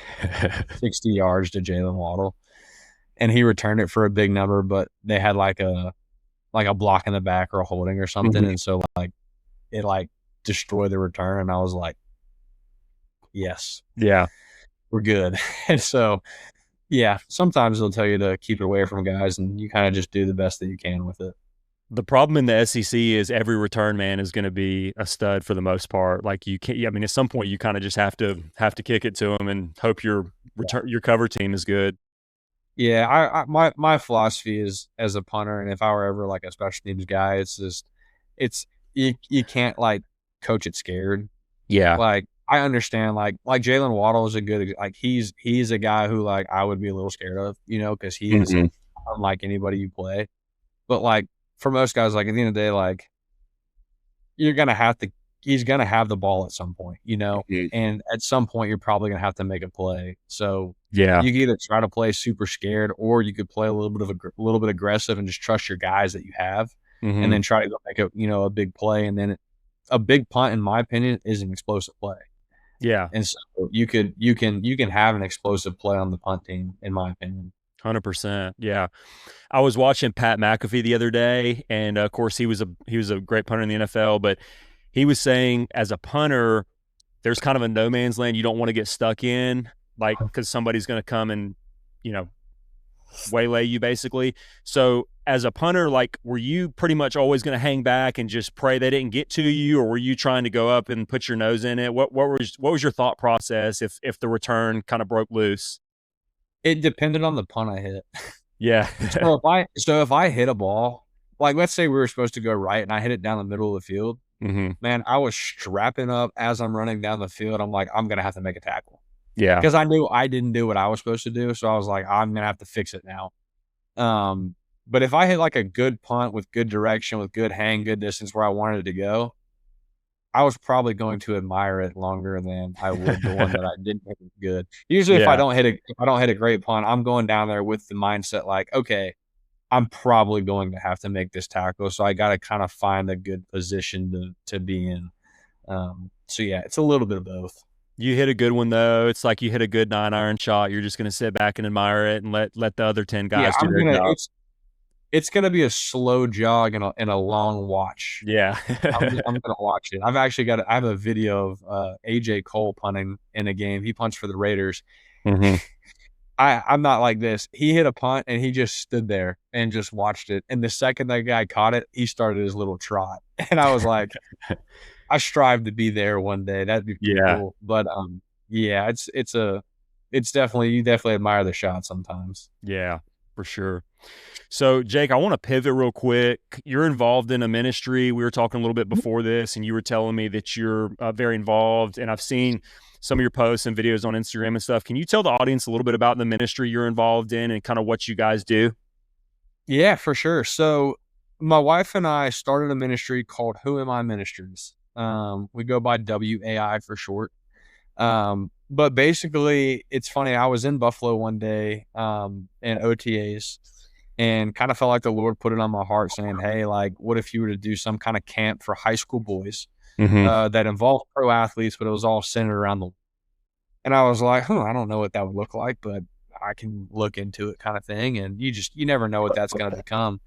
60 yards to Jalen Waddle. And he returned it for a big number, but they had like a block in the back or a holding or something. And so like it like destroyed the return. And I was like, yes. Yeah. We're good. And so, yeah, sometimes they'll tell you to keep it away from guys, and you kind of just do the best that you can with it. The problem in the SEC is every return man is going to be a stud for the most part. Like you can't. I mean, at some point you kind of just have to kick it to them and hope your cover team is good. Yeah, my philosophy is as a punter, and if I were ever like a special teams guy, it's you can't like coach it scared. Yeah. Like I understand like Jalen Waddle is a good like he's a guy who like I would be a little scared of, because he is unlike anybody you play. But like for most guys, like at the end of the day, like he's gonna have the ball at some point, and at some point you're probably gonna have to make a play. So yeah, you can either try to play super scared, or you could play a little bit aggressive and just trust your guys that you have, and then try to go make a big play. And then a big punt, in my opinion, is an explosive play. Yeah. And so you can have an explosive play on the punt team, in my opinion. 100%. Yeah. I was watching Pat McAfee the other day, and of course he was a great punter in the NFL, but he was saying as a punter, there's kind of a no man's land you don't want to get stuck in, like because somebody's going to come and waylay you basically. So as a punter, like were you pretty much always going to hang back and just pray they didn't get to you, or were you trying to go up and put your nose in it? What was your thought process if the return kind of broke loose? It depended on the punt I hit. Yeah. So if I hit a ball, like let's say we were supposed to go right and I hit it down the middle of the field, man, I was strapping up as I'm running down the field. I'm like, I'm gonna have to make a tackle. Yeah. Because I knew I didn't do what I was supposed to do. So I was like, I'm gonna have to fix it now. But if I hit like a good punt with good direction, with good hang, good distance where I wanted it to go, I was probably going to admire it longer than I would the one that I didn't hit good. Usually if I don't hit a great punt, I'm going down there with the mindset like, okay, I'm probably going to have to make this tackle. So I gotta kind of find a good position to be in. So yeah, it's a little bit of both. You hit a good one though. It's like you hit a good 9-iron shot. You're just going to sit back and admire it and let the other 10 guys do their job. It's going to be a slow jog and a long watch. Yeah. I'm going to watch it. I have a video of AJ Cole punting in a game. He punts for the Raiders. I'm not like this. He hit a punt and he just stood there and just watched it. And the second that guy caught it, he started his little trot. And I was like, I strive to be there one day. That'd be pretty cool. But yeah, it's definitely, you definitely admire the shot sometimes. Yeah, for sure. So Jake, I want to pivot real quick. You're involved in a ministry. We were talking a little bit before this, and you were telling me that you're very involved, and I've seen some of your posts and videos on Instagram and stuff. Can you tell the audience a little bit about the ministry you're involved in and kind of what you guys do? Yeah, for sure. So my wife and I started a ministry called Who Am I Ministries. We go by WAI for short. But basically it's funny. I was in Buffalo one day, in OTAs, and kind of felt like the Lord put it on my heart saying, hey, like, what if you were to do some kind of camp for high school boys, that involved pro athletes, but it was all centered around and I was like, I don't know what that would look like, but I can look into it kind of thing. And you never know what that's going to become.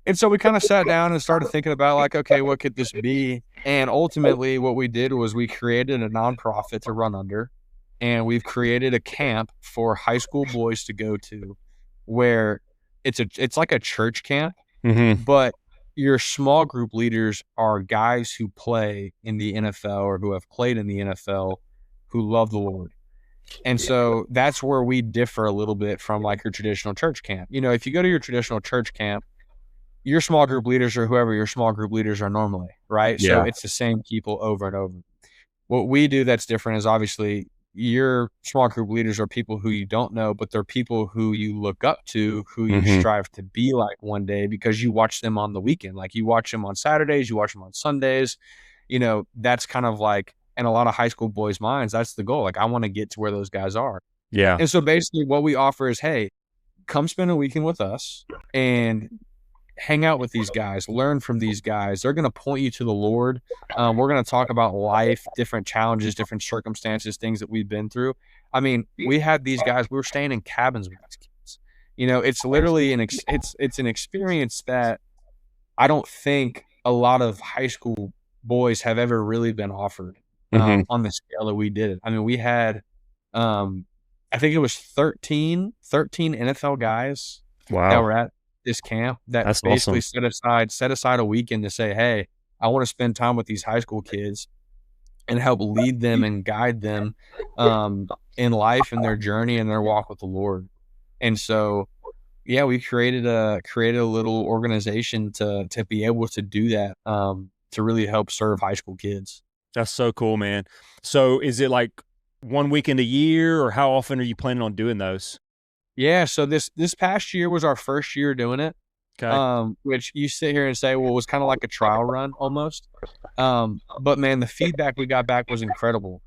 And so we kind of sat down and started thinking about like, okay, what could this be? And ultimately what we did was we created a nonprofit to run under, and we've created a camp for high school boys to go to, where it's like a church camp, but your small group leaders are guys who play in the NFL or who have played in the NFL who love the Lord. And so that's where we differ a little bit from like your traditional church camp. If you go to your traditional church camp, your small group leaders are whoever your small group leaders are normally, right? Yeah. So it's the same people over and over. What we do that's different is obviously your small group leaders are people who you don't know, but they're people who you look up to, who you strive to be like one day because you watch them on the weekend. Like you watch them on Saturdays, you watch them on Sundays. That's kind of like, in a lot of high school boys' minds, that's the goal. Like I want to get to where those guys are. Yeah. And so basically what we offer is, hey, come spend a weekend with us, and hang out with these guys, learn from these guys. They're going to point you to the Lord. We're going to talk about life, different challenges, different circumstances, things that we've been through. I mean, we had these guys, we were staying in cabins with these kids. You know, it's literally it's an experience that I don't think a lot of high school boys have ever really been offered on the scale that we did it. I mean, we had, I think it was 13 NFL guys that Wow. were at this camp that That's basically awesome. set aside a weekend to say, "Hey, I want to spend time with these high school kids and help lead them and guide them in life and their journey and their walk with the Lord." And so, yeah, we created a little organization to be able to do that, to really help serve high school kids. That's so cool, man. So is it like one weekend a year, or how often are you planning on doing those? Yeah, so this past year was our first year doing it, Okay. which you sit here and say, well, it was kind of like a trial run almost. But man, the feedback we got back was incredible.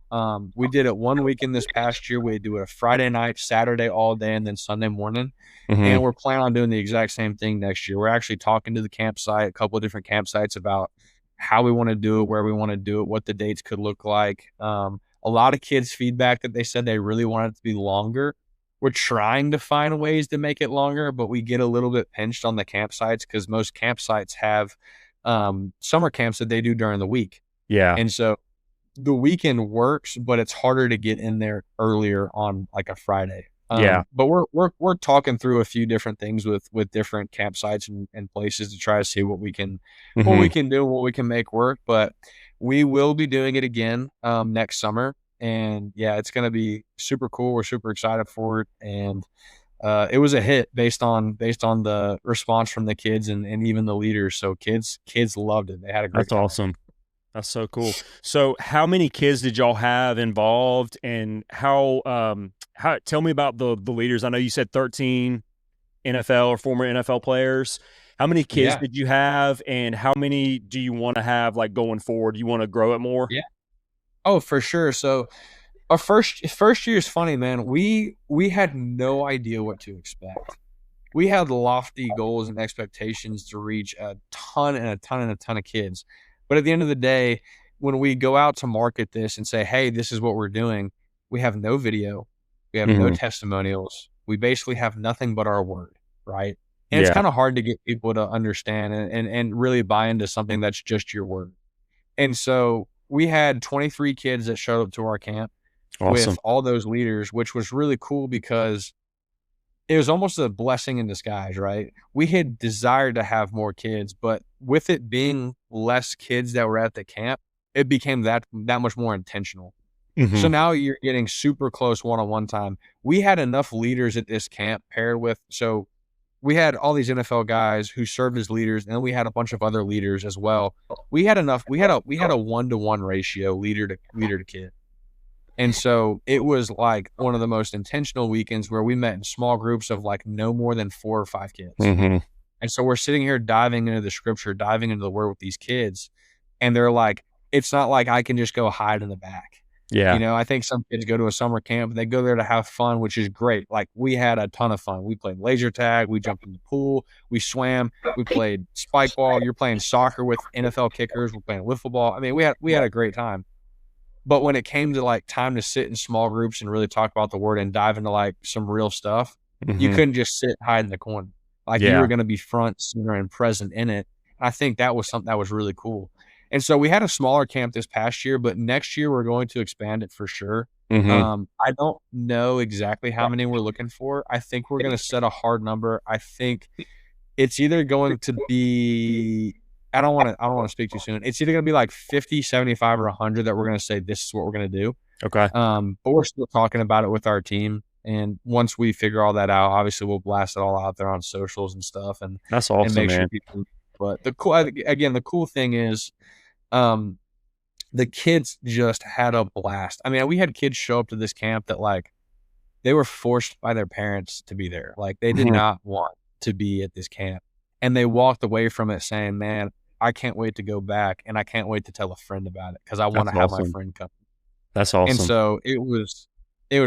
We did it one weekend this past year. We do it a Friday night, Saturday all day, and then Sunday morning. And we're planning on doing the exact same thing next year. We're actually talking to the campsite, a couple of different campsites about how we want to do it, where we want to do it, what the dates could look like. A lot of kids' feedback that they said they really wanted it to be longer. We're trying to find ways to make it longer, but we get a little bit pinched on the campsites because most campsites have summer camps that they do during the week. Yeah. And so the weekend works, but it's harder to get in there earlier on like a Friday. Yeah. But we're talking through a few different things with different campsites and places to try to see what we can do, what we can make work. But we will be doing it again next summer. And yeah, it's gonna be super cool. We're super excited for it. And it was a hit based on the response from the kids and even the leaders. So kids loved it. They had a great That's time. awesome. That's so cool. So how many kids did y'all have involved, and how tell me about the leaders. I know you said 13 NFL or former NFL players. How many kids Yeah. did you have, and how many do you want to have like going forward? Do you want to grow it more? Yeah. Oh, for sure. So our first year is funny, man. We had no idea what to expect. We had lofty goals and expectations to reach a ton and a ton and a ton of kids. But at the end of the day, when we go out to market this and say, "Hey, this is what we're doing," we have no video, we have no Hmm. testimonials. We basically have nothing but our word, right? And it's Yeah. kind of hard to get people to understand and really buy into something that's just your word. And so we had 23 kids that showed up to our camp with Awesome. all those leaders, which was really cool because it was almost a blessing in disguise, right? We had desired to have more kids, but with it being less kids that were at the camp, it became that much more intentional. So Hmm. now you're getting super close one-on-one time. We had enough leaders at this camp paired with we had all these NFL guys who served as leaders, and then we had a bunch of other leaders as well. We had enough. We had a 1-to-1 ratio leader to kid. And so it was like one of the most intentional weekends where we met in small groups of like no more than 4 or 5 kids. Hmm. And so we're sitting here diving into the scripture, diving into the word with these kids. And they're like, it's not like I can just go hide in the back. You Yeah. know, I think some kids go to a summer camp, they go there to have fun, which is great. Like we had a ton of fun. We played laser tag, we jumped in the pool, we swam, we played spike ball. You're playing soccer with NFL kickers, we're playing wiffle ball. I mean, we had a great time. But when it came to like time to sit in small groups and really talk about the word and dive into like some real stuff, you Hmm. couldn't just sit hide in the corner. Like you were Yeah. going to be front, center, and present in it. I think that was something that was really cool. And so we had a smaller camp this past year, but next year we're going to expand it for sure. Hmm. I don't know exactly how many we're looking for. I think we're going to set a hard number. I think it's either going to be I don't want to speak too soon. It's either going to be like 50, 75, or 100 that we're going to say this is what we're going to do. Okay. But we're still talking about it with our team. And once we figure all that out, obviously we'll blast it all out there on socials and stuff That's and awesome, make sure man. people. But the cool thing is, um, the kids just had a blast. I mean, we had kids show up to this camp that like they were forced by their parents to be there. Like they did Mhm. not want to be at this camp. And they walked away from it saying, "Man, I can't wait to go back and I can't wait to tell a friend about it because I want That's to have my awesome. friend come." That's And awesome. so it was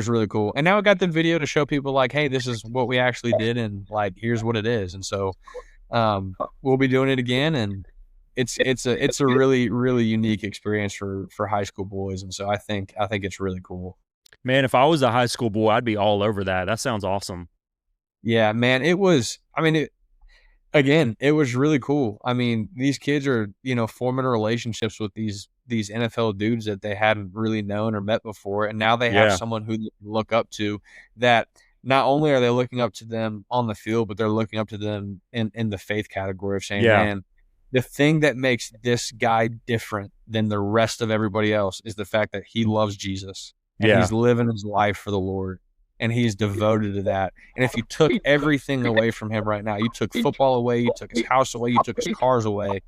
really cool. And now I got the video to show people like, "Hey, this is what we actually did and like here's what it is." And so we'll be doing it again, and it's a really really unique experience for high school boys, and so I think it's really cool. Man, if I was a high school boy, I'd be all over that. That sounds awesome. Yeah, man, it was. I mean, again, it was really cool. I mean, these kids are, forming relationships with these NFL dudes that they hadn't really known or met before, and now they have Yeah. someone who they can look up to, that not only are they looking up to them on the field, but they're looking up to them in the faith category of saying, Yeah. "Man, the thing that makes this guy different than the rest of everybody else is the fact that he loves Jesus and Yeah. he's living his life for the Lord, and he's devoted to that. And if you took everything away from him right now, you took football away, you took his house away, you took his cars away,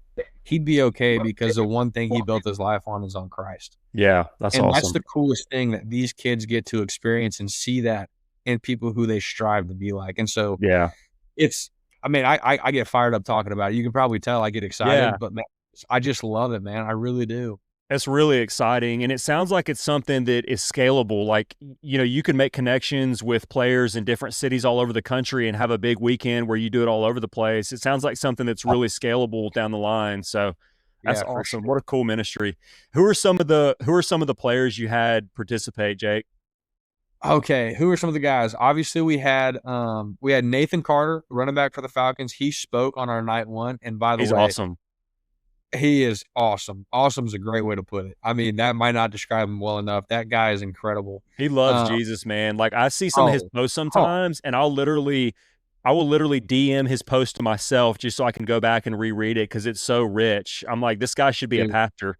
he'd be okay because the one thing he built his life on is on Christ." Yeah. That's And that's awesome. the coolest thing, that these kids get to experience and see that in people who they strive to be like. And so Yeah. it's, I mean, I get fired up talking about it. You can probably tell I get Yeah. excited, but man, I just love it, man. I really do. It's really exciting, and it sounds like it's something that is scalable. Like, you can make connections with players in different cities all over the country and have a big weekend where you do it all over the place. It sounds like something that's really scalable down the line. So that's Yeah, for awesome. What sure. a cool ministry. Who are some of the players you had participate, Jake? Okay, who are some of the guys? Obviously, we had Nathan Carter, running back for the Falcons. He spoke on our night one, and by the He's way, awesome. he is awesome. Awesome is a great way to put it. I mean, that might not describe him well enough. That guy is incredible. He loves Uh, Jesus, man. Like, I see some of his oh, posts oh, sometimes, and I will literally DM his post to myself just so I can go back and reread it because it's so rich. I'm like, this guy should be a dude, pastor.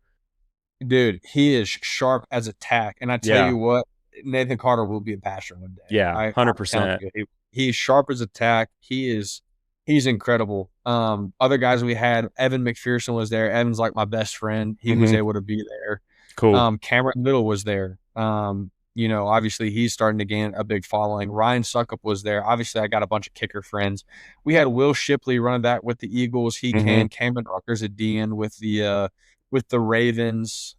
dude, he is sharp as a tack. And I tell Yeah. you what, Nathan Carter will be a pastor one day. Yeah. I'm telling 100%. you, he's sharp as a tack. He's incredible. Other guys we had, Evan McPherson was there. Evan's like my best friend. He was Hmm. able to be there. Cool. Cameron Little was there. Obviously he's starting to gain a big following. Ryan Suckup was there. Obviously, I got a bunch of kicker friends. We had Will Shipley running back with the Eagles. He Hmm. can. Cameron Rucker's a DN with the Ravens.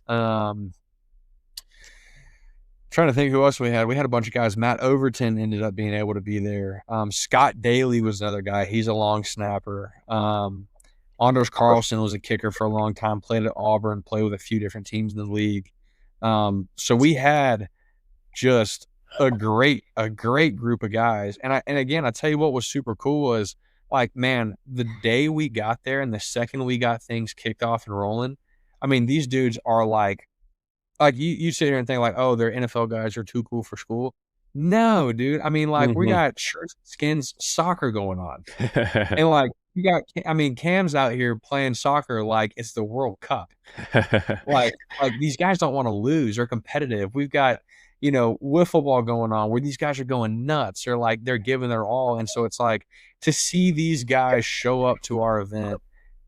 Trying to think who else we had. We had a bunch of guys. Matt Overton ended up being able to be there. Scott Daly was another guy. He's a long snapper. Anders Carlson was a kicker for a long time, played at Auburn, played with a few different teams in the league. So we had just a great group of guys. And again, I tell you what was super cool was, like, man, the day we got there and the second we got things kicked off and rolling, I mean, these dudes are like you sit here and think like, "Oh, they're NFL guys, are too cool for school." No, dude. I mean, like, we Hmm. got shirts, skins, soccer going on. And, like, you got I mean, Cam's out here playing soccer like it's the World Cup. Like, these guys don't wanna lose, they're competitive. We've got, wiffle ball going on where these guys are going nuts. They're giving their all, and so it's like, to see these guys show up to our event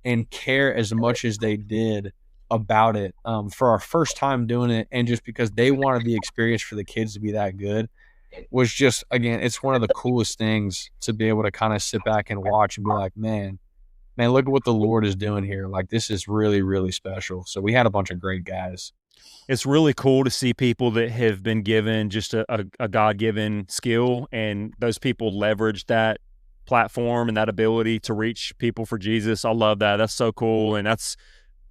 and care as much as they did about it, for our first time doing it, and just because they wanted the experience for the kids to be that good, was just, again, it's one of the coolest things to be able to kinda sit back and watch and be like, Man, look at what the Lord is doing here. Like, this is really, really special. So we had a bunch of great guys. It's really cool to see people that have been given just a God-given skill, and those people leverage that platform and that ability to reach people for Jesus. I love that. That's so cool, and that's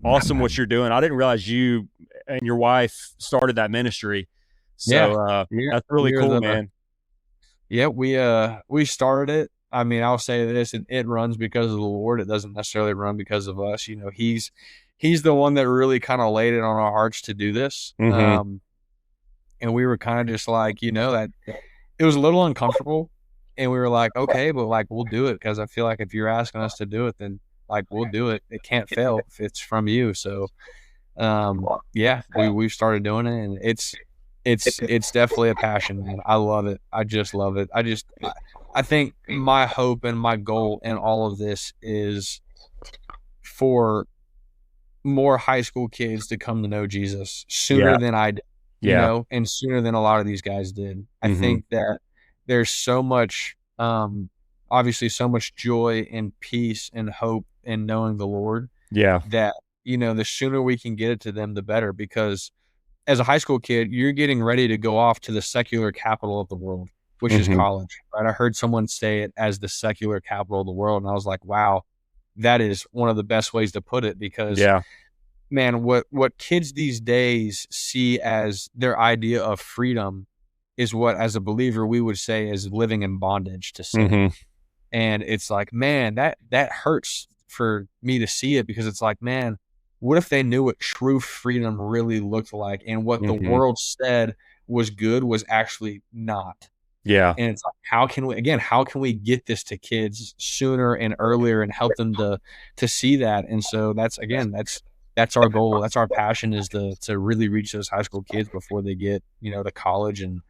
awesome what you're doing. I didn't realize you and your wife started that ministry. Yeah. So, Yeah. that's really We're cool, the man. Yeah, we started it. I mean, I'll say this, it runs because of the Lord. It doesn't necessarily run because of us. He's the one that really kind of laid it on our hearts to do this. Mhm. And we were kind of just like, that it was a little uncomfortable, and we were like, okay, but like, we'll do it, because I feel like if you're asking us to do it, then like, we'll do it. It can't fail if it's from you. So, yeah, we've started doing it, and it's definitely a passion, man. I love it. I just love it. I think my hope and my goal in all of this is for more high school kids to come to know Jesus Yeah. sooner than I did, Yeah. and sooner than a lot of these guys did. I Mhm. think that there's so much, obviously so much joy and peace and hope in knowing the Lord, Yeah. that, the sooner we can get it to them, the better, because as a high school kid, you're getting ready to go off to the secular capital of the world, which is Mhm. college, right? I heard someone say it as the secular capital of the world, and I was like, wow. that is one of the best ways to put it, because Yeah. man, what kids these days see as their idea of freedom is what, as a believer, we would say is living in bondage to sin. Mm-hmm. And it's like, man, that hurts for me to see it, because it's like, man, what if they knew what true freedom really looked like, and what the Mm-hmm. world said was good was actually not. Yeah. And it's like, how can we get this to kids sooner and earlier and help them to see that? And so that's our goal. That's our passion, is to really reach those high school kids before they get, to college and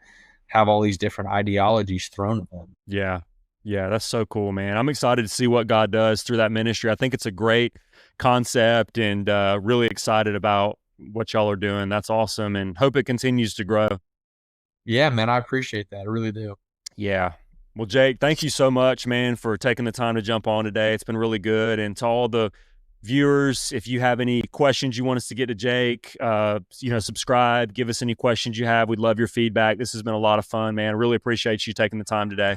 have all these different ideologies thrown at them. Yeah. Yeah. That's so cool, man. I'm excited to see what God does through that ministry. I think it's a great concept, and really excited about what y'all are doing. That's awesome, and hope it continues to grow. Yeah, man, I appreciate that. I really do. Yeah. Well, Jake, thank you so much, man, for taking the time to jump on today. It's been really good. And to all the viewers, if you have any questions you want us to get to Jake, subscribe, give us any questions you have. We'd love your feedback. This has been a lot of fun, man. I really appreciate you taking the time today.